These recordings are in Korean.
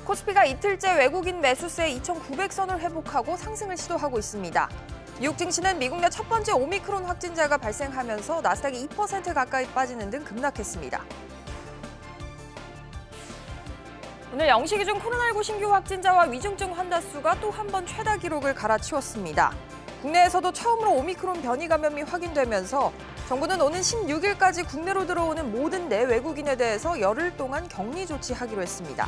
코스피가 이틀째 외국인 매수세 2,900선을 회복하고 상승을 시도하고 있습니다. 미국 증시는 미국 내 첫 번째 오미크론 확진자가 발생하면서 나스닥이 2% 가까이 빠지는 등 급락했습니다. 오늘 0시 기준 코로나19 신규 확진자와 위중증 환자 수가 또 한 번 최다 기록을 갈아치웠습니다. 국내에서도 처음으로 오미크론 변이 감염이 확인되면서 정부는 오는 16일까지 국내로 들어오는 모든 내외국인에 대해서 열흘 동안 격리 조치하기로 했습니다.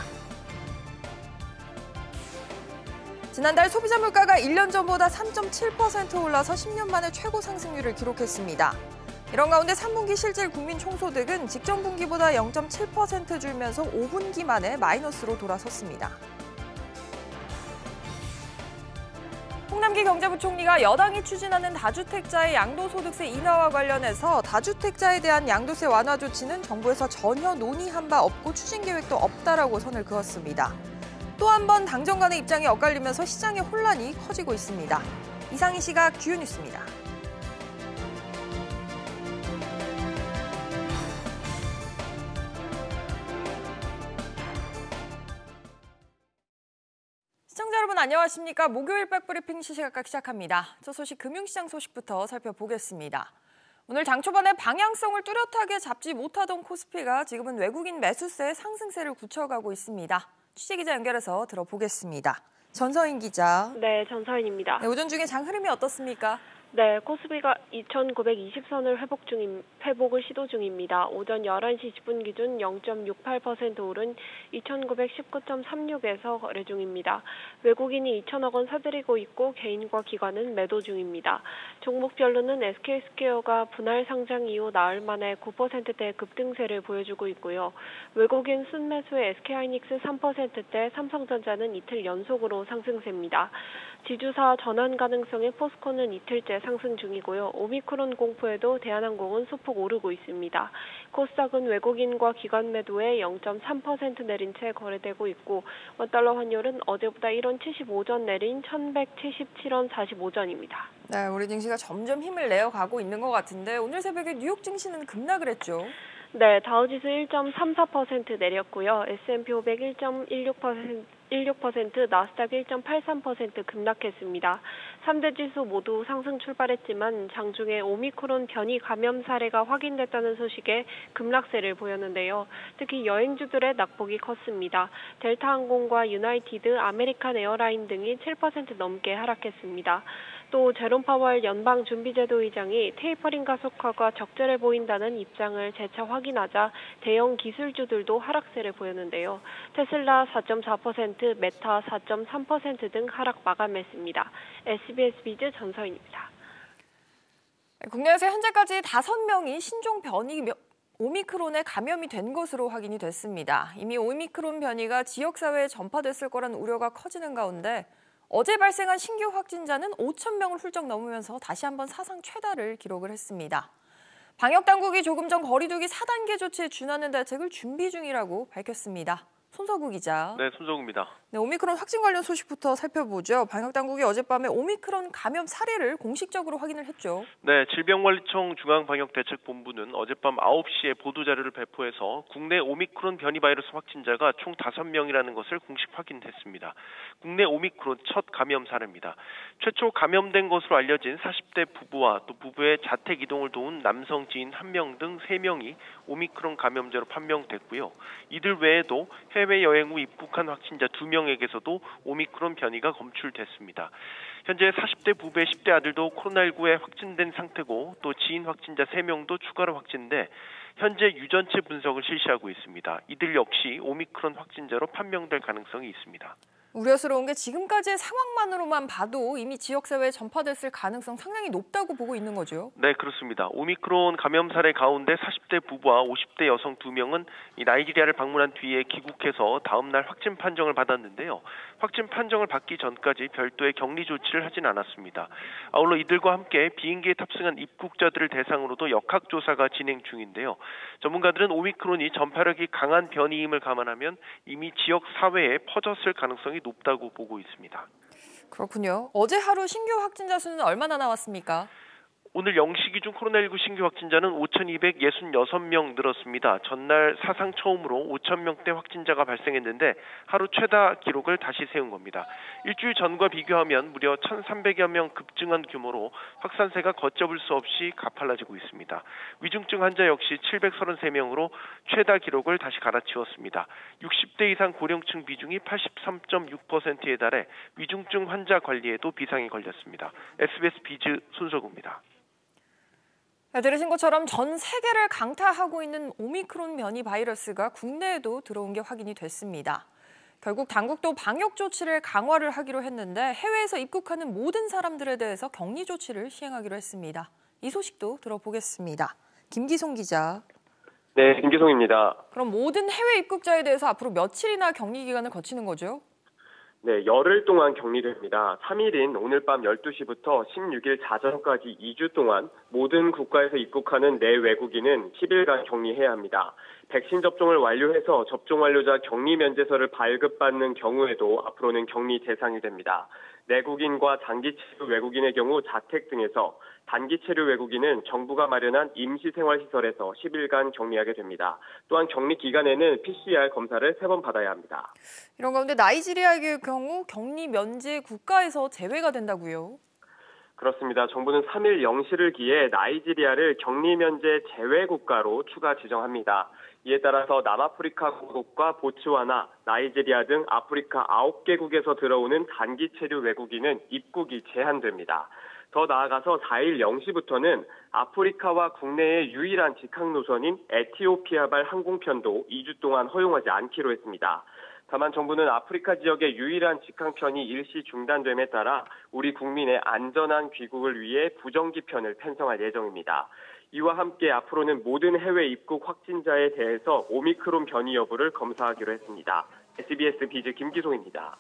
지난달 소비자 물가가 1년 전보다 3.7% 올라서 10년 만에 최고 상승률을 기록했습니다. 이런 가운데 3분기 실질 국민 총소득은 직전 분기보다 0.7% 줄면서 5분기 만에 마이너스로 돌아섰습니다. 홍남기 경제부총리가 여당이 추진하는 다주택자의 양도소득세 인하와 관련해서 다주택자에 대한 양도세 완화 조치는 정부에서 전혀 논의한 바 없고 추진 계획도 없다라고 선을 그었습니다. 또 한 번 당정 간의 입장이 엇갈리면서 시장의 혼란이 커지고 있습니다. 이상 이 시각 주요 뉴스입니다. 시청자 여러분 안녕하십니까? 목요일 백브리핑 시시각각 시작합니다. 첫 소식 금융시장 소식부터 살펴보겠습니다. 오늘 장 초반에 방향성을 뚜렷하게 잡지 못하던 코스피가 지금은 외국인 매수세의 상승세를 굳혀가고 있습니다. 취재기자 연결해서 들어보겠습니다. 전서인 기자. 네, 전서인입니다. 네, 오전 중에 장 흐름이 어떻습니까? 네, 코스피가 2,920선을 회복을 시도 중입니다. 오전 11시 10분 기준 0.68% 오른 2,919.36에서 거래 중입니다. 외국인이 2천억 원 사들이고 있고 개인과 기관은 매도 중입니다. 종목별로는 SK스퀘어가 분할 상장 이후 나흘 만에 9%대 급등세를 보여주고 있고요. 외국인 순매수의 SK하이닉스 3%대, 삼성전자는 이틀 연속으로 상승세입니다. 지주사 전환 가능성의 포스코는 이틀째 상승 중이고요. 오미크론 공포에도 대한항공은 소폭 오르고 있습니다. 코스닥은 외국인과 기관 매도에 0.3% 내린 채 거래되고 있고 원달러 환율은 어제보다 1원 75전 내린 1,177원 45전입니다. 네, 우리 증시가 점점 힘을 내어가고 있는 것 같은데 오늘 새벽에 뉴욕 증시는 급락을 했죠. 네, 다우지수 1.34% 내렸고요. S&P 500 1.16%, 나스닥 1.83% 급락했습니다. 3대 지수 모두 상승 출발했지만 장중에 오미크론 변이 감염 사례가 확인됐다는 소식에 급락세를 보였는데요. 특히 여행주들의 낙폭이 컸습니다. 델타항공과 유나이티드, 아메리칸 에어라인 등이 7% 넘게 하락했습니다. 또 제롬 파월 연방준비제도 의장이 테이퍼링 가속화가 적절해 보인다는 입장을 재차 확인하자 대형 기술주들도 하락세를 보였는데요. 테슬라 4.4%, 메타 4.3% 등 하락 마감했습니다. SBS 비즈 전서인입니다. 국내에서 현재까지 5명이 신종 변이 오미크론에 감염이 된 것으로 확인이 됐습니다. 이미 오미크론 변이가 지역사회에 전파됐을 거란 우려가 커지는 가운데 어제 발생한 신규 확진자는 5,000명을 훌쩍 넘으면서 다시 한번 사상 최다를 기록을 했습니다. 방역당국이 조금 전 거리 두기 4단계 조치에 준하는 대책을 준비 중이라고 밝혔습니다. 손석우 기자. 네, 손석우입니다. 네, 오미크론 확진 관련 소식부터 살펴보죠. 방역당국이 어젯밤에 오미크론 감염 사례를 공식적으로 확인을 했죠. 네, 질병관리청 중앙방역대책본부는 어젯밤 9시에 보도자료를 배포해서 국내 오미크론 변이 바이러스 확진자가 총 5명이라는 것을 공식 확인했습니다. 국내 오미크론 첫 감염 사례입니다. 최초 감염된 것으로 알려진 40대 부부와 또 부부의 자택 이동을 도운 남성 지인 1명 등 3명이 오미크론 감염자로 판명됐고요. 이들 외에도 해외여행 후 입국한 확진자 2명에게서도 오미크론 변이가 검출됐습니다. 현재 40대 부부의 10대 아들도 코로나19에 확진된 상태고 또 지인 확진자 3명도 추가로 확진돼 현재 유전체 분석을 실시하고 있습니다. 이들 역시 오미크론 확진자로 판명될 가능성이 있습니다. 우려스러운 게 지금까지의 상황만으로만 봐도 이미 지역사회에 전파됐을 가능성 상당히 높다고 보고 있는 거죠. 네, 그렇습니다. 오미크론 감염 사례 가운데 40대 부부와 50대 여성 2명은 나이지리아를 방문한 뒤에 귀국해서 다음 날 확진 판정을 받았는데요. 확진 판정을 받기 전까지 별도의 격리 조치를 하진 않았습니다. 아울러 이들과 함께 비행기에 탑승한 입국자들을 대상으로도 역학조사가 진행 중인데요. 전문가들은 오미크론이 전파력이 강한 변이임을 감안하면 이미 지역 사회에 퍼졌을 가능성이 높다고 보고 있습니다. 그렇군요. 어제 하루 신규 확진자 수는 얼마나 나왔습니까? 오늘 0시 기준 코로나19 신규 확진자는 5,266명 늘었습니다. 전날 사상 처음으로 5,000명대 확진자가 발생했는데 하루 최다 기록을 다시 세운 겁니다. 일주일 전과 비교하면 무려 1,300여 명 급증한 규모로 확산세가 걷잡을 수 없이 가팔라지고 있습니다. 위중증 환자 역시 733명으로 최다 기록을 다시 갈아치웠습니다. 60대 이상 고령층 비중이 83.6%에 달해 위중증 환자 관리에도 비상이 걸렸습니다. SBS 비즈 손석우입니다. 들으신 것처럼 전 세계를 강타하고 있는 오미크론 변이 바이러스가 국내에도 들어온 게 확인이 됐습니다. 결국 당국도 방역 조치를 강화를 하기로 했는데 해외에서 입국하는 모든 사람들에 대해서 격리 조치를 시행하기로 했습니다. 이 소식도 들어보겠습니다. 김기송 기자. 네, 김기송입니다. 그럼 모든 해외 입국자에 대해서 앞으로 며칠이나 격리 기간을 거치는 거죠? 네, 열흘 동안 격리됩니다. 3일인 오늘 밤 12시부터 16일 자정까지 2주 동안 모든 국가에서 입국하는 내 외국인은 10일간 격리해야 합니다. 백신 접종을 완료해서 접종 완료자 격리 면제서를 발급받는 경우에도 앞으로는 격리 대상이 됩니다. 내국인과 장기 체류 외국인의 경우 자택 등에서, 단기 체류 외국인은 정부가 마련한 임시생활시설에서 10일간 격리하게 됩니다. 또한 격리 기간에는 PCR 검사를 3번 받아야 합니다. 이런 가운데 나이지리아의 경우 격리 면제 국가에서 제외가 된다고요? 그렇습니다. 정부는 3일 0시를 기해 나이지리아를 격리 면제 제외 국가로 추가 지정합니다. 이에 따라서 남아프리카 공국과 보츠와나, 나이지리아 등 아프리카 9개국에서 들어오는 단기 체류 외국인은 입국이 제한됩니다. 더 나아가서 4일 0시부터는 아프리카와 국내의 유일한 직항 노선인 에티오피아발 항공편도 2주 동안 허용하지 않기로 했습니다. 다만 정부는 아프리카 지역의 유일한 직항편이 일시 중단됨에 따라 우리 국민의 안전한 귀국을 위해 부정기편을 편성할 예정입니다. 이와 함께 앞으로는 모든 해외 입국 확진자에 대해서 오미크론 변이 여부를 검사하기로 했습니다. SBS 비즈 김기송입니다.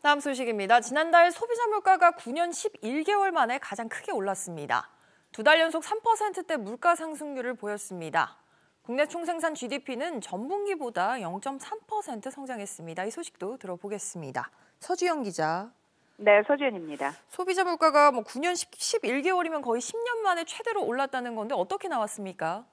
다음 소식입니다. 지난달 소비자 물가가 9년 11개월 만에 가장 크게 올랐습니다. 2달 연속 3%대 물가 상승률을 보였습니다. 국내 총생산 GDP는 전분기보다 0.3% 성장했습니다. 이 소식도 들어보겠습니다. 서주영 기자. 네, 서주연입니다. 소비자 물가가 9년 11개월이면 거의 10년 만에 최대로 올랐다는 건데 어떻게 나왔습니까?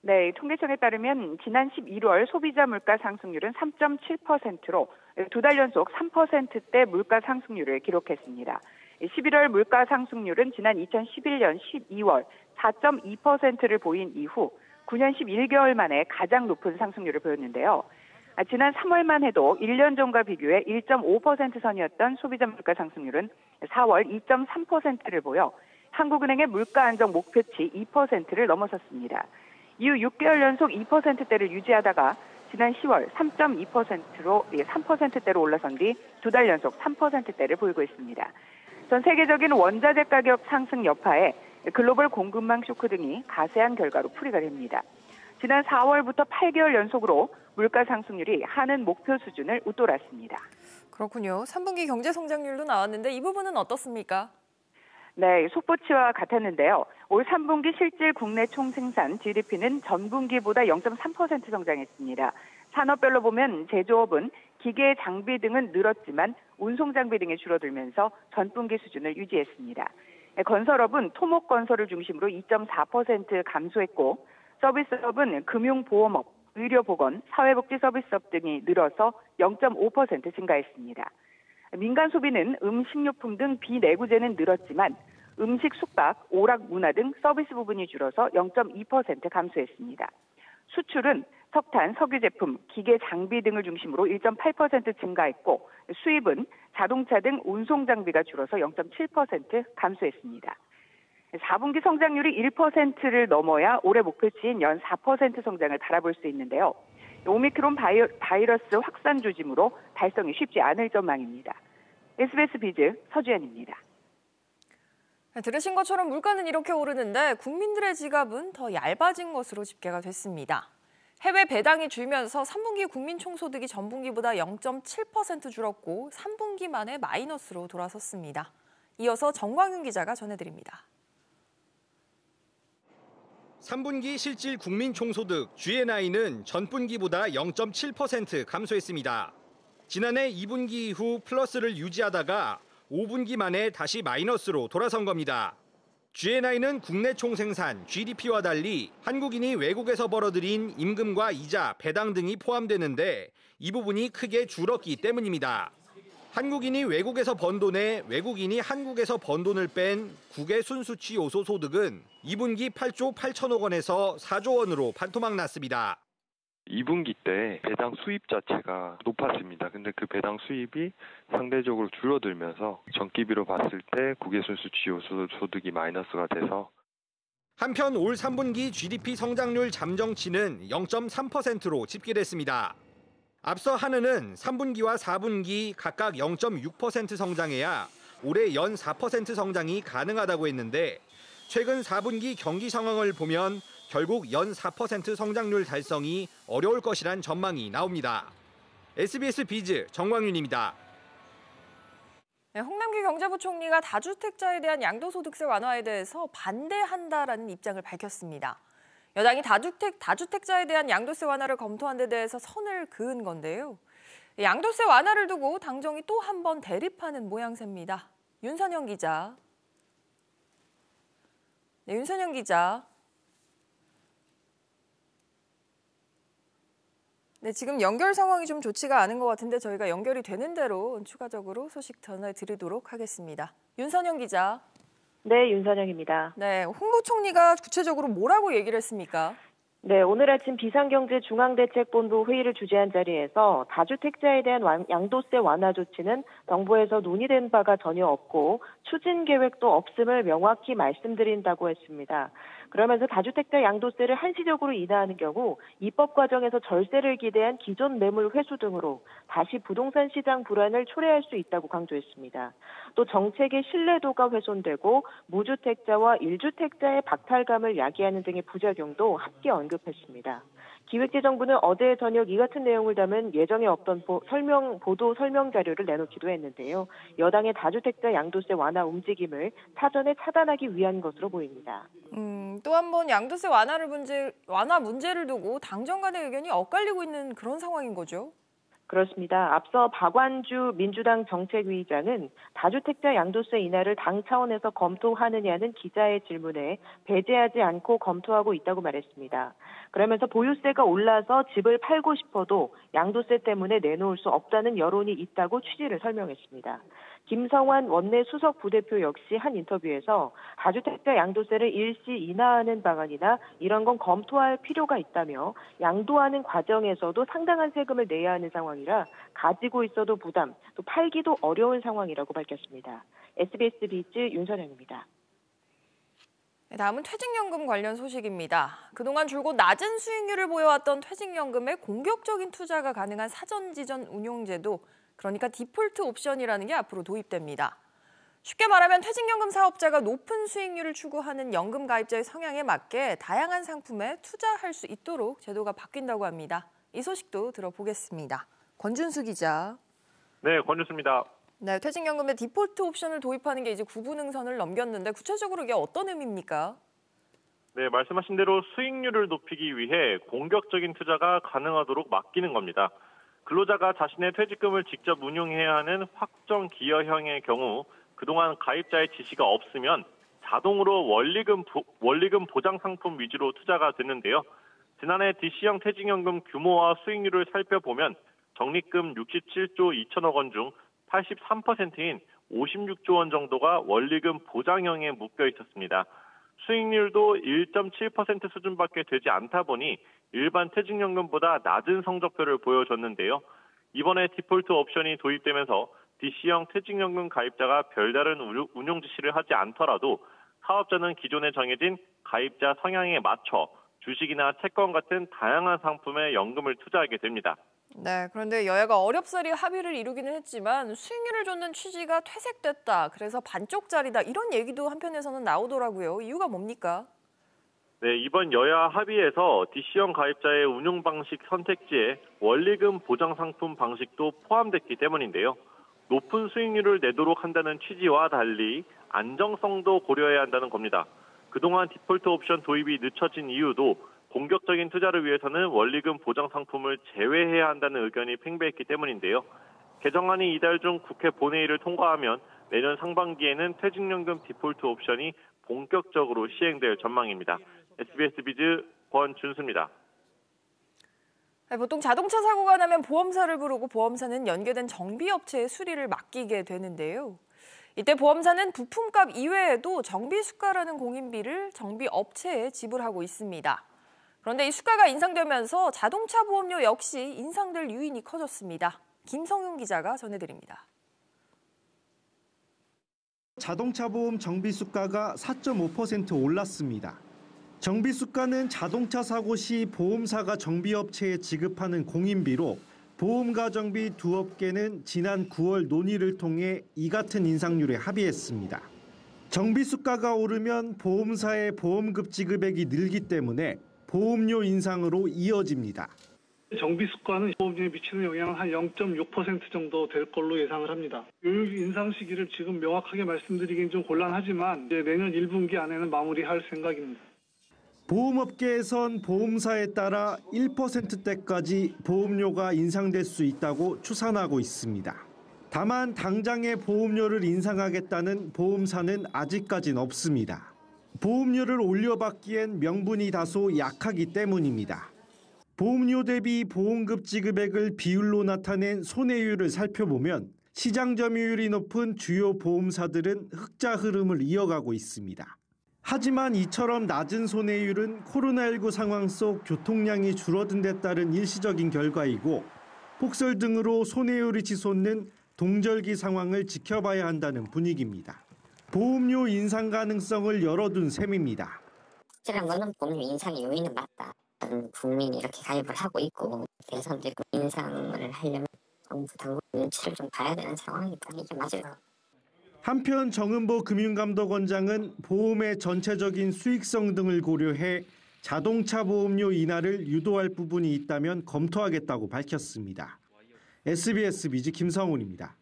네, 통계청에 따르면 지난 11월 소비자 물가 상승률은 3.7%로 2달 연속 3%대 물가 상승률을 기록했습니다. 11월 물가 상승률은 지난 2011년 12월 4.2%를 보인 이후 9년 11개월 만에 가장 높은 상승률을 보였는데요. 지난 3월만 해도 1년 전과 비교해 1.5% 선이었던 소비자 물가 상승률은 4월 2.3%를 보여 한국은행의 물가 안정 목표치 2%를 넘어섰습니다. 이후 6개월 연속 2%대를 유지하다가 지난 10월 3.2%로 3%대로 올라선 뒤 2달 연속 3%대를 보이고 있습니다. 전 세계적인 원자재 가격 상승 여파에 글로벌 공급망 쇼크 등이 가세한 결과로 풀이가 됩니다. 지난 4월부터 8개월 연속으로 물가 상승률이 하는 목표 수준을 웃돌았습니다. 그렇군요. 3분기 경제 성장률도 나왔는데 이 부분은 어떻습니까? 네, 속보치와 같았는데요. 올 3분기 실질 국내 총생산 GDP는 전분기보다 0.3% 성장했습니다. 산업별로 보면 제조업은 기계, 장비 등은 늘었지만 운송 장비 등이 줄어들면서 전분기 수준을 유지했습니다. 건설업은 토목건설을 중심으로 2.4% 감소했고 서비스업은 금융보험업, 의료보건, 사회복지서비스업 등이 늘어서 0.5% 증가했습니다. 민간 소비는 식료품 등 비내구재는 늘었지만 음식, 숙박, 오락, 문화 등 서비스 부분이 줄어서 0.2% 감소했습니다. 수출은 석탄, 석유 제품, 기계, 장비 등을 중심으로 1.8% 증가했고 수입은 자동차 등 운송 장비가 줄어서 0.7% 감소했습니다. 4분기 성장률이 1%를 넘어야 올해 목표치인 연 4% 성장을 바라볼 수 있는데요. 오미크론 바이러스 확산 조짐으로 달성이 쉽지 않을 전망입니다. SBS 비즈 서주연입니다. 들으신 것처럼 물가는 이렇게 오르는데 국민들의 지갑은 더 얇아진 것으로 집계가 됐습니다. 해외 배당이 줄면서 3분기 국민 총소득이 전분기보다 0.7% 줄었고 3분기 만에 마이너스로 돌아섰습니다. 이어서 정광윤 기자가 전해드립니다. 3분기 실질 국민 총소득 GNI는 전분기보다 0.7% 감소했습니다. 지난해 2분기 이후 플러스를 유지하다가 5분기 만에 다시 마이너스로 돌아선 겁니다. GNI는 국내 총생산, GDP와 달리 한국인이 외국에서 벌어들인 임금과 이자, 배당 등이 포함되는데 이 부분이 크게 줄었기 때문입니다. 한국인이 외국에서 번 돈에 외국인이 한국에서 번 돈을 뺀 국외 순수치 요소 소득은 2분기 8조 8천억 원에서 4조 원으로 반토막 났습니다. 2분기 때 배당 수입 자체가 높았습니다. 근데 그 배당 수입이 상대적으로 줄어들면서 전기비로 봤을 때 국외 순수치 요소 소득이 마이너스가 돼서 한편 올 3분기 GDP 성장률 잠정치는 0.3%로 집계됐습니다. 앞서 한은은 3분기와 4분기 각각 0.6% 성장해야 올해 연 4% 성장이 가능하다고 했는데 최근 4분기 경기 상황을 보면 결국 연 4% 성장률 달성이 어려울 것이란 전망이 나옵니다. SBS 비즈 정광윤입니다. 네, 홍남기 경제부총리가 다주택자에 대한 양도소득세 완화에 대해서 반대한다라는 입장을 밝혔습니다. 여당이 다주택자에 대한 양도세 완화를 검토한 데 대해서 선을 그은 건데요. 양도세 완화를 두고 당정이 또 한 번 대립하는 모양새입니다. 윤선영 기자. 네, 윤선영 기자. 네, 지금 연결 상황이 좀 좋지가 않은 것 같은데 저희가 연결이 되는 대로 추가적으로 소식 전해드리도록 하겠습니다. 윤선영 기자. 네, 윤선영입니다. 네, 홍 부총리가 구체적으로 뭐라고 얘기를 했습니까? 네, 오늘 아침 비상경제중앙대책본부 회의를 주재한 자리에서 다주택자에 대한 양도세 완화 조치는 정부에서 논의된 바가 전혀 없고 추진 계획도 없음을 명확히 말씀드린다고 했습니다. 그러면서 다주택자 양도세를 한시적으로 인하하는 경우 입법 과정에서 절세를 기대한 기존 매물 회수 등으로 다시 부동산 시장 불안을 초래할 수 있다고 강조했습니다. 또 정책의 신뢰도가 훼손되고 무주택자와 1주택자의 박탈감을 야기하는 등의 부작용도 함께 언급했습니다. 기획재정부는 어제 저녁 이 같은 내용을 담은 예정에 없던 보도 설명 자료를 내놓기도 했는데요. 여당의 다주택자 양도세 완화 움직임을 사전에 차단하기 위한 것으로 보입니다. 또 한 번 양도세 완화 문제를 두고 당정 간의 의견이 엇갈리고 있는 그런 상황인 거죠? 그렇습니다. 앞서 박완주 민주당 정책위의장은 다주택자 양도세 인하를 당 차원에서 검토하느냐는 기자의 질문에 배제하지 않고 검토하고 있다고 말했습니다. 그러면서 보유세가 올라서 집을 팔고 싶어도 양도세 때문에 내놓을 수 없다는 여론이 있다고 취지를 설명했습니다. 김성환 원내 수석 부대표 역시 한 인터뷰에서 다주택자 양도세를 일시 인하하는 방안이나 이런 건 검토할 필요가 있다며 양도하는 과정에서도 상당한 세금을 내야 하는 상황이라 가지고 있어도 부담, 또 팔기도 어려운 상황이라고 밝혔습니다. SBS 비즈 윤선영입니다. 다음은 퇴직연금 관련 소식입니다. 그동안 줄곧 낮은 수익률을 보여왔던 퇴직연금에 공격적인 투자가 가능한 사전지전 운용제도, 그러니까 디폴트 옵션이라는 게 앞으로 도입됩니다. 쉽게 말하면 퇴직연금 사업자가 높은 수익률을 추구하는 연금 가입자의 성향에 맞게 다양한 상품에 투자할 수 있도록 제도가 바뀐다고 합니다. 이 소식도 들어보겠습니다. 권준수 기자. 네, 권준수입니다. 네, 퇴직연금에 디폴트 옵션을 도입하는 게 이제 구분응선을 넘겼는데 구체적으로 이게 어떤 의미입니까? 네, 말씀하신 대로 수익률을 높이기 위해 공격적인 투자가 가능하도록 맡기는 겁니다. 근로자가 자신의 퇴직금을 직접 운용해야 하는 확정 기여형의 경우 그동안 가입자의 지시가 없으면 자동으로 원리금 보장 상품 위주로 투자가 됐는데요. 지난해 DC형 퇴직연금 규모와 수익률을 살펴보면 적립금 67조 2천억 원 중 83%인 56조 원 정도가 원리금 보장형에 묶여 있었습니다. 수익률도 1.7% 수준밖에 되지 않다 보니 일반 퇴직연금보다 낮은 성적표를 보여줬는데요. 이번에 디폴트 옵션이 도입되면서 DC형 퇴직연금 가입자가 별다른 운용 지시를 하지 않더라도 사업자는 기존에 정해진 가입자 성향에 맞춰 주식이나 채권 같은 다양한 상품에 연금을 투자하게 됩니다. 네, 그런데 여야가 어렵사리 합의를 이루기는 했지만 수익률을 줬는 취지가 퇴색됐다. 그래서 반쪽짜리다. 이런 얘기도 한편에서는 나오더라고요. 이유가 뭡니까? 네, 이번 여야 합의에서 DC형 가입자의 운용 방식 선택지에 원리금 보장 상품 방식도 포함됐기 때문인데요. 높은 수익률을 내도록 한다는 취지와 달리 안정성도 고려해야 한다는 겁니다. 그동안 디폴트 옵션 도입이 늦춰진 이유도 공격적인 투자를 위해서는 원리금 보장 상품을 제외해야 한다는 의견이 팽배했기 때문인데요. 개정안이 이달 중 국회 본회의를 통과하면 내년 상반기에는 퇴직연금 디폴트 옵션이 본격적으로 시행될 전망입니다. SBS 비즈 권준수입니다. 보통 자동차 사고가 나면 보험사를 부르고 보험사는 연계된 정비업체에 수리를 맡기게 되는데요. 이때 보험사는 부품값 이외에도 정비수가라는 공인비를 정비업체에 지불하고 있습니다. 그런데 이 수가가 인상되면서 자동차 보험료 역시 인상될 유인이 커졌습니다. 김성윤 기자가 전해드립니다. 자동차 보험 정비수가가 4.5% 올랐습니다. 정비수가는 자동차 사고 시 보험사가 정비업체에 지급하는 공인비로 보험과 정비 두 업계는 지난 9월 논의를 통해 이 같은 인상률에 합의했습니다. 정비수가가 오르면 보험사의 보험급 지급액이 늘기 때문에 보험료 인상으로 이어집니다. 정비수가는 보험료에 미치는 영향은 한 0.6% 정도 될 걸로 예상을 합니다. 요율 인상 시기를 지금 명확하게 말씀드리긴 좀 곤란하지만 내년 1분기 안에는 마무리할 생각입니다. 보험업계에선 보험사에 따라 1%대까지 보험료가 인상될 수 있다고 추산하고 있습니다. 다만 당장의 보험료를 인상하겠다는 보험사는 아직까진 없습니다. 보험료를 올려받기엔 명분이 다소 약하기 때문입니다. 보험료 대비 보험급 지급액을 비율로 나타낸 손해율을 살펴보면 시장 점유율이 높은 주요 보험사들은 흑자 흐름을 이어가고 있습니다. 하지만 이처럼 낮은 손해율은 코로나19 상황 속 교통량이 줄어든 데 따른 일시적인 결과이고 폭설 등으로 손해율이 치솟는 동절기 상황을 지켜봐야 한다는 분위기입니다. 보험료 인상 가능성을 열어둔 셈입니다. 확실한 거는 보험료 인상의 요인은 맞다. 국민이 이렇게 가입을 하고 있고 대선도 있고 인상을 하려면 정부 당국 눈치를 좀 봐야 되는 상황이다. 이게 맞아요. 한편 정은보 금융감독원장은 보험의 전체적인 수익성 등을 고려해 자동차 보험료 인하를 유도할 부분이 있다면 검토하겠다고 밝혔습니다. SBS 비즈 김성훈입니다.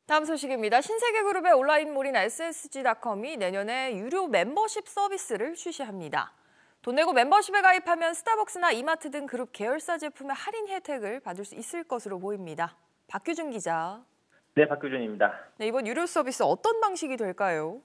다음 소식입니다. 신세계그룹의 온라인몰인 SSG.com이 내년에 유료 멤버십 서비스를 출시합니다. 돈 내고 멤버십에 가입하면 스타벅스나 이마트 등 그룹 계열사 제품의 할인 혜택을 받을 수 있을 것으로 보입니다. 박규준 기자. 네, 박규준입니다. 네, 이번 유료 서비스 어떤 방식이 될까요?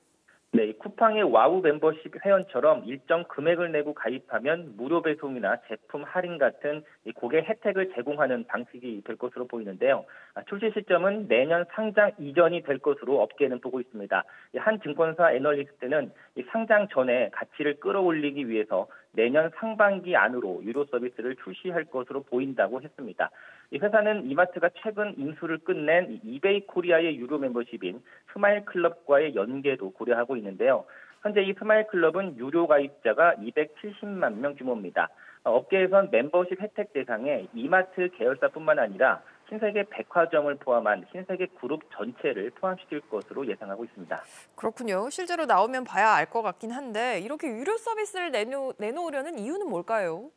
네, 쿠팡의 와우 멤버십 회원처럼 일정 금액을 내고 가입하면 무료 배송이나 제품 할인 같은 고객 혜택을 제공하는 방식이 될 것으로 보이는데요. 출시 시점은 내년 상장 이전이 될 것으로 업계는 보고 있습니다. 한 증권사 애널리스트는 상장 전에 가치를 끌어올리기 위해서 내년 상반기 안으로 유료 서비스를 출시할 것으로 보인다고 했습니다. 이 회사는 이마트가 최근 인수를 끝낸 이베이 코리아의 유료 멤버십인 스마일 클럽과의 연계도 고려하고 있는데요. 현재 이 스마일 클럽은 유료 가입자가 270만 명 규모입니다. 업계에선 멤버십 혜택 대상에 이마트 계열사뿐만 아니라 신세계 백화점을 포함한 신세계 그룹 전체를 포함시킬 것으로 예상하고 있습니다. 그렇군요. 실제로 나오면 봐야 알 것 같긴 한데 이렇게 유료 서비스를 내놓으려는 이유는 뭘까요?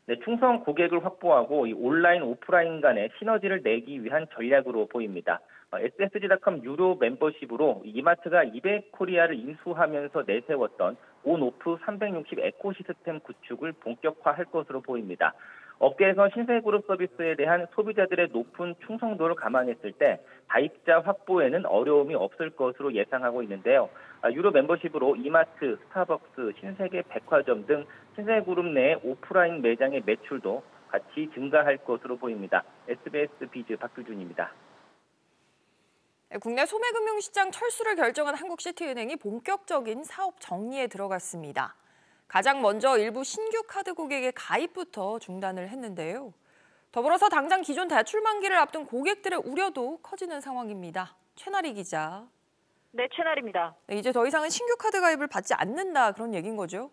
네, 충성 고객을 확보하고 온라인, 오프라인 간의 시너지를 내기 위한 전략으로 보입니다. SSG.com 유료 멤버십으로 이마트가 이베코리아를 인수하면서 내세웠던 온오프 360 에코시스템 구축을 본격화할 것으로 보입니다. 업계에서 신세그룹 서비스에 대한 소비자들의 높은 충성도를 감안했을 때 가입자 확보에는 어려움이 없을 것으로 예상하고 있는데요. 유료 멤버십으로 이마트, 스타벅스, 신세계 백화점 등 신세그룹 내 오프라인 매장의 매출도 같이 증가할 것으로 보입니다. SBS 비즈 박규준입니다. 국내 소매금융시장 철수를 결정한 한국시티은행이 본격적인 사업 정리에 들어갔습니다. 가장 먼저 일부 신규 카드 고객의 가입부터 중단을 했는데요. 더불어서 당장 기존 대출 만기를 앞둔 고객들의 우려도 커지는 상황입니다. 최나리 기자. 네, 최나리입니다. 네, 이제 더 이상은 신규 카드 가입을 받지 않는다 그런 얘기인 거죠?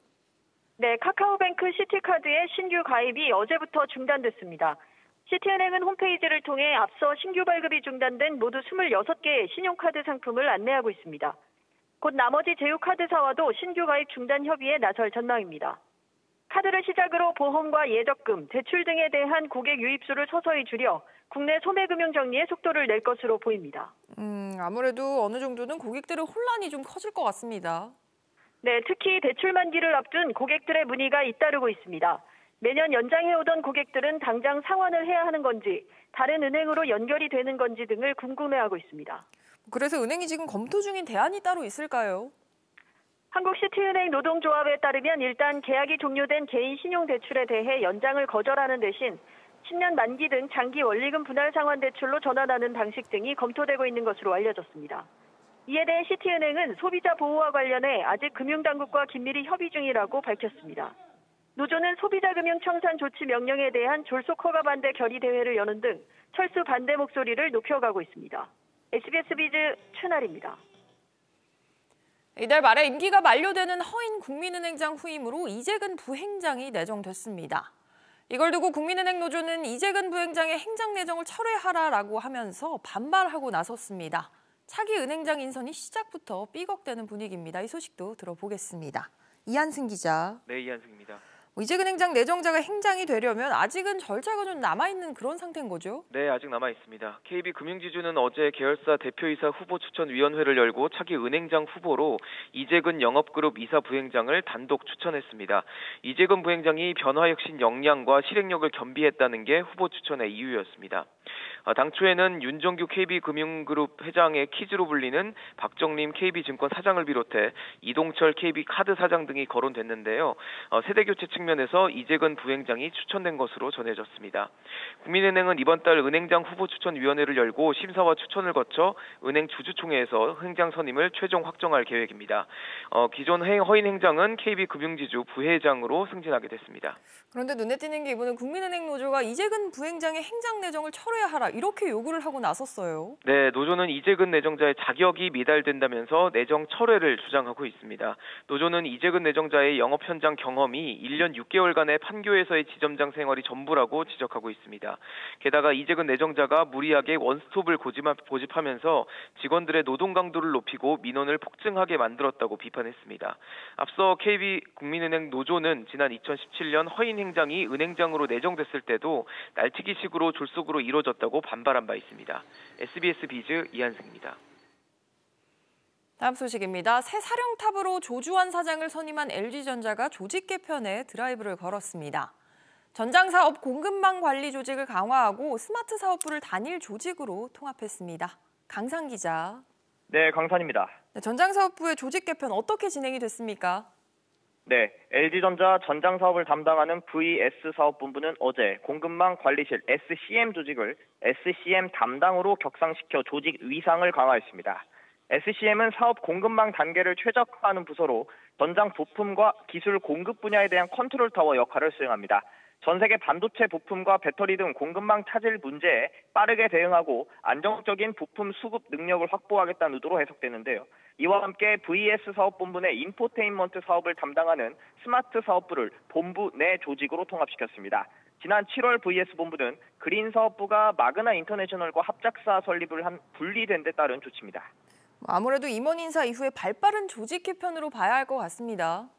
네, 카카오뱅크 시티카드의 신규 가입이 어제부터 중단됐습니다. 시티은행은 홈페이지를 통해 앞서 신규 발급이 중단된 모두 26개의 신용카드 상품을 안내하고 있습니다. 곧 나머지 제휴카드사와도 신규 가입 중단 협의에 나설 전망입니다. 카드를 시작으로 보험과 예적금, 대출 등에 대한 고객 유입수를 서서히 줄여 국내 소매금융 정리에 속도를 낼 것으로 보입니다. 아무래도 어느 정도는 고객들의 혼란이 좀 커질 것 같습니다. 네, 특히 대출 만기를 앞둔 고객들의 문의가 잇따르고 있습니다. 매년 연장해오던 고객들은 당장 상환을 해야 하는 건지, 다른 은행으로 연결이 되는 건지 등을 궁금해하고 있습니다. 그래서 은행이 지금 검토 중인 대안이 따로 있을까요? 한국시티은행 노동조합에 따르면 일단 계약이 종료된 개인 신용대출에 대해 연장을 거절하는 대신 10년 만기 등 장기 원리금 분할 상환 대출로 전환하는 방식 등이 검토되고 있는 것으로 알려졌습니다. 이에 대해 시티은행은 소비자 보호와 관련해 아직 금융당국과 긴밀히 협의 중이라고 밝혔습니다. 노조는 소비자금융청산 조치 명령에 대한 졸속 허가 반대 결의 대회를 여는 등 철수 반대 목소리를 높여가고 있습니다. SBS 비즈 최나리입니다. 이달 말에 임기가 만료되는 허인 국민은행장 후임으로 이재근 부행장이 내정됐습니다. 이걸 두고 국민은행 노조는 이재근 부행장의 행장 내정을 철회하라라고 하면서 반발하고 나섰습니다. 차기 은행장 인선이 시작부터 삐걱대는 분위기입니다. 이 소식도 들어보겠습니다. 이한승 기자. 네, 이한승입니다. 이재근 행장 내정자가 행장이 되려면 아직은 절차가 좀 남아있는 그런 상태인 거죠? 네, 아직 남아있습니다. KB금융지주는 어제 계열사 대표이사 후보 추천위원회를 열고 차기 은행장 후보로 이재근 영업그룹 이사 부행장을 단독 추천했습니다. 이재근 부행장이 변화혁신 역량과 실행력을 겸비했다는 게 후보 추천의 이유였습니다. 당초에는 윤종규 KB금융그룹 회장의 키즈로 불리는 박정림 KB증권 사장을 비롯해 이동철 KB카드 사장 등이 거론됐는데요. 세대교체 측면에서 이재근 부행장이 추천된 것으로 전해졌습니다. 국민은행은 이번 달 은행장 후보 추천위원회를 열고 심사와 추천을 거쳐 은행 주주총회에서 행장 선임을 최종 확정할 계획입니다. 기존 허인 행장은 KB금융지주 부회장으로 승진하게 됐습니다. 그런데 눈에 띄는 게 이번에 국민은행 노조가 이재근 부행장의 행장 내정을 철회하라 이렇게 요구를 하고 나섰어요. 네, 노조는 이재근 내정자의 자격이 미달된다면서 내정 철회를 주장하고 있습니다. 노조는 이재근 내정자의 영업 현장 경험이 1년 6개월간의 판교에서의 지점장 생활이 전부라고 지적하고 있습니다. 게다가 이재근 내정자가 무리하게 원스톱을 고집하면서 직원들의 노동 강도를 높이고 민원을 폭증하게 만들었다고 비판했습니다. 앞서 KB국민은행 노조는 지난 2017년 허인 행장이 은행장으로 내정됐을 때도 날치기식으로 졸속으로 이루어졌다고 반발한 바 있습니다. SBS 비즈 이한승입니다. 다음 소식입니다. 새 사령탑으로 조주환 사장을 선임한 LG전자가 조직 개편에 드라이브를 걸었습니다. 전장사업 공급망 관리 조직을 강화하고 스마트 사업부를 단일 조직으로 통합했습니다. 강상 기자. 네, 강산입니다. 전장사업부의 조직 개편 어떻게 진행이 됐습니까? 네, LG전자 전장사업을 담당하는 VS사업본부는 어제 공급망 관리실 SCM 조직을 SCM 담당으로 격상시켜 조직 위상을 강화했습니다. SCM은 사업 공급망 단계를 최적화하는 부서로 전장 부품과 기술 공급 분야에 대한 컨트롤 타워 역할을 수행합니다. 전 세계 반도체 부품과 배터리 등 공급망 차질 문제에 빠르게 대응하고 안정적인 부품 수급 능력을 확보하겠다는 의도로 해석되는데요. 이와 함께 VS사업본부 내 인포테인먼트 사업을 담당하는 스마트 사업부를 본부 내 조직으로 통합시켰습니다. 지난 7월 VS본부는 그린사업부가 마그나 인터내셔널과 합작사 설립을 한 분리된 데 따른 조치입니다. 아무래도 임원 인사 이후에 발빠른 조직 개편으로 봐야 할 것 같습니다.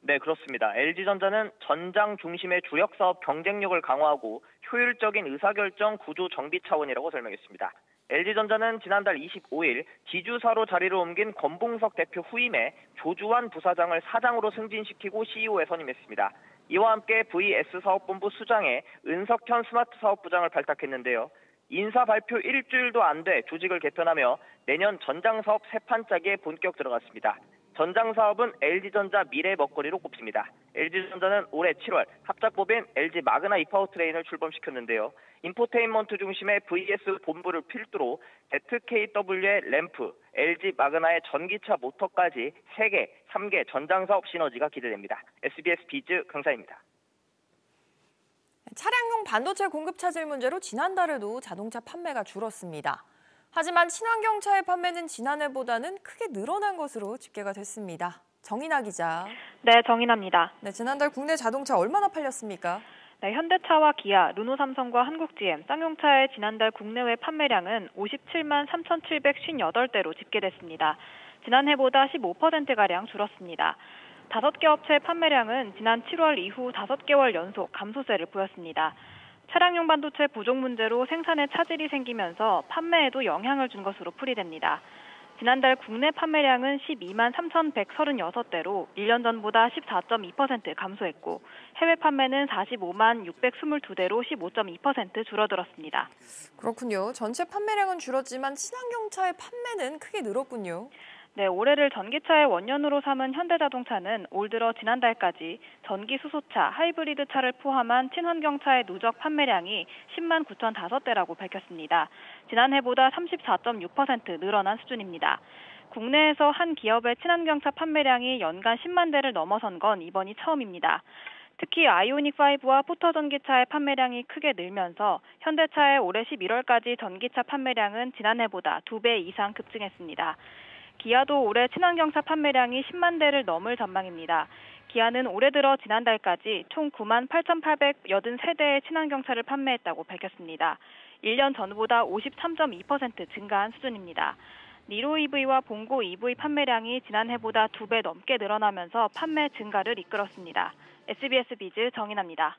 네, 그렇습니다. LG전자는 전장 중심의 주력 사업 경쟁력을 강화하고 효율적인 의사결정 구조 정비 차원이라고 설명했습니다. LG전자는 지난달 25일 지주사로 자리를 옮긴 권봉석 대표 후임에 조주환 부사장을 사장으로 승진시키고 CEO에 선임했습니다. 이와 함께 VS사업본부 수장에 은석현 스마트 사업부장을 발탁했는데요. 인사 발표 일주일도 안 돼 조직을 개편하며 내년 전장사업 새 판짜기에 본격 들어갔습니다. 전장사업은 LG전자 미래 먹거리로 꼽습니다. LG전자는 올해 7월 합작법인 LG 마그나 이파워트레인을 출범시켰는데요. 인포테인먼트 중심의 VS 본부를 필두로 ZKW의 램프, LG 마그나의 전기차 모터까지 3개, 3개 전장사업 시너지가 기대됩니다. SBS 비즈 강사입니다. 차량용 반도체 공급 차질 문제로 지난달에도 자동차 판매가 줄었습니다. 하지만 친환경차의 판매는 지난해보다는 크게 늘어난 것으로 집계가 됐습니다. 정인아 기자. 네, 정인아입니다. 네, 지난달 국내 자동차 얼마나 팔렸습니까? 네, 현대차와 기아, 르노삼성과 한국GM, 쌍용차의 지난달 국내외 판매량은 57만 3,758대로 집계됐습니다. 지난해보다 15%가량 줄었습니다. 5개 업체의 판매량은 지난 7월 이후 5개월 연속 감소세를 보였습니다. 차량용 반도체 부족 문제로 생산에 차질이 생기면서 판매에도 영향을 준 것으로 풀이됩니다. 지난달 국내 판매량은 12만 3,136대로 1년 전보다 14.2% 감소했고 해외 판매는 45만 622대로 15.2% 줄어들었습니다. 그렇군요. 전체 판매량은 줄었지만 친환경차의 판매는 크게 늘었군요. 네, 올해를 전기차의 원년으로 삼은 현대자동차는 올 들어 지난달까지 전기 수소차, 하이브리드 차를 포함한 친환경차의 누적 판매량이 10만 9,005대라고 밝혔습니다. 지난해보다 34.6% 늘어난 수준입니다. 국내에서 한 기업의 친환경차 판매량이 연간 10만 대를 넘어선 건 이번이 처음입니다. 특히 아이오닉5와 포터 전기차의 판매량이 크게 늘면서 현대차의 올해 11월까지 전기차 판매량은 지난해보다 2배 이상 급증했습니다. 기아도 올해 친환경차 판매량이 10만 대를 넘을 전망입니다. 기아는 올해 들어 지난달까지 총 9만 8,883대의 친환경차를 판매했다고 밝혔습니다. 1년 전보다 53.2% 증가한 수준입니다. 니로 EV와 봉고 EV 판매량이 지난해보다 2배 넘게 늘어나면서 판매 증가를 이끌었습니다. SBS 비즈 정인아입니다.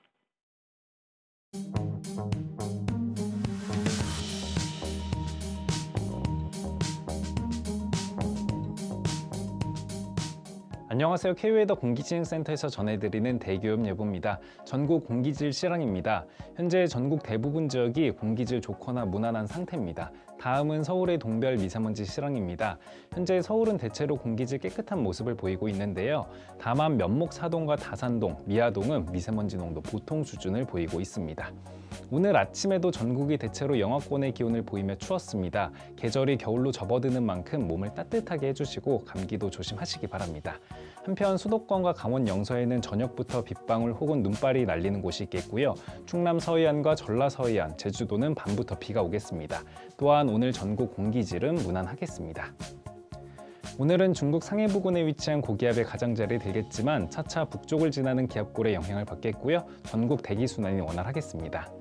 안녕하세요. K웨더 공기진흥센터에서 전해드리는 대기오염 예보입니다. 전국 공기질 실황입니다. 현재 전국 대부분 지역이 공기질 좋거나 무난한 상태입니다. 다음은 서울의 동별 미세먼지 실황입니다. 현재 서울은 대체로 공기질 깨끗한 모습을 보이고 있는데요. 다만 면목사동과 다산동, 미아동은 미세먼지 농도 보통 수준을 보이고 있습니다. 오늘 아침에도 전국이 대체로 영하권의 기온을 보이며 추웠습니다. 계절이 겨울로 접어드는 만큼 몸을 따뜻하게 해주시고 감기도 조심하시기 바랍니다. 한편 수도권과 강원 영서에는 저녁부터 빗방울 혹은 눈발이 날리는 곳이 있겠고요. 충남 서해안과 전라 서해안, 제주도는 밤부터 비가 오겠습니다. 또한 오늘 전국 공기질은 무난하겠습니다. 오늘은 중국 상해 부근에 위치한 고기압의 가장자리에 들겠지만 차차 북쪽을 지나는 기압골의 영향을 받겠고요. 전국 대기순환이 원활하겠습니다.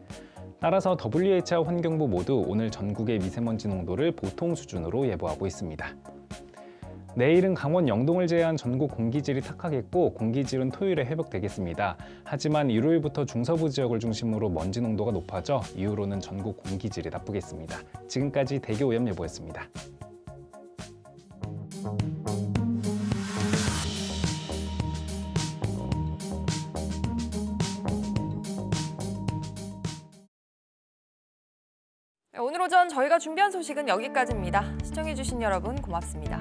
따라서 WH와 환경부 모두 오늘 전국의 미세먼지 농도를 보통 수준으로 예보하고 있습니다. 내일은 강원 영동을 제외한 전국 공기질이 탁하겠고 공기질은 토요일에 회복되겠습니다. 하지만 일요일부터 중서부 지역을 중심으로 먼지 농도가 높아져 이후로는 전국 공기질이 나쁘겠습니다. 지금까지 대기오염 예보였습니다. 오늘 오전 저희가 준비한 소식은 여기까지입니다. 시청해주신 여러분 고맙습니다.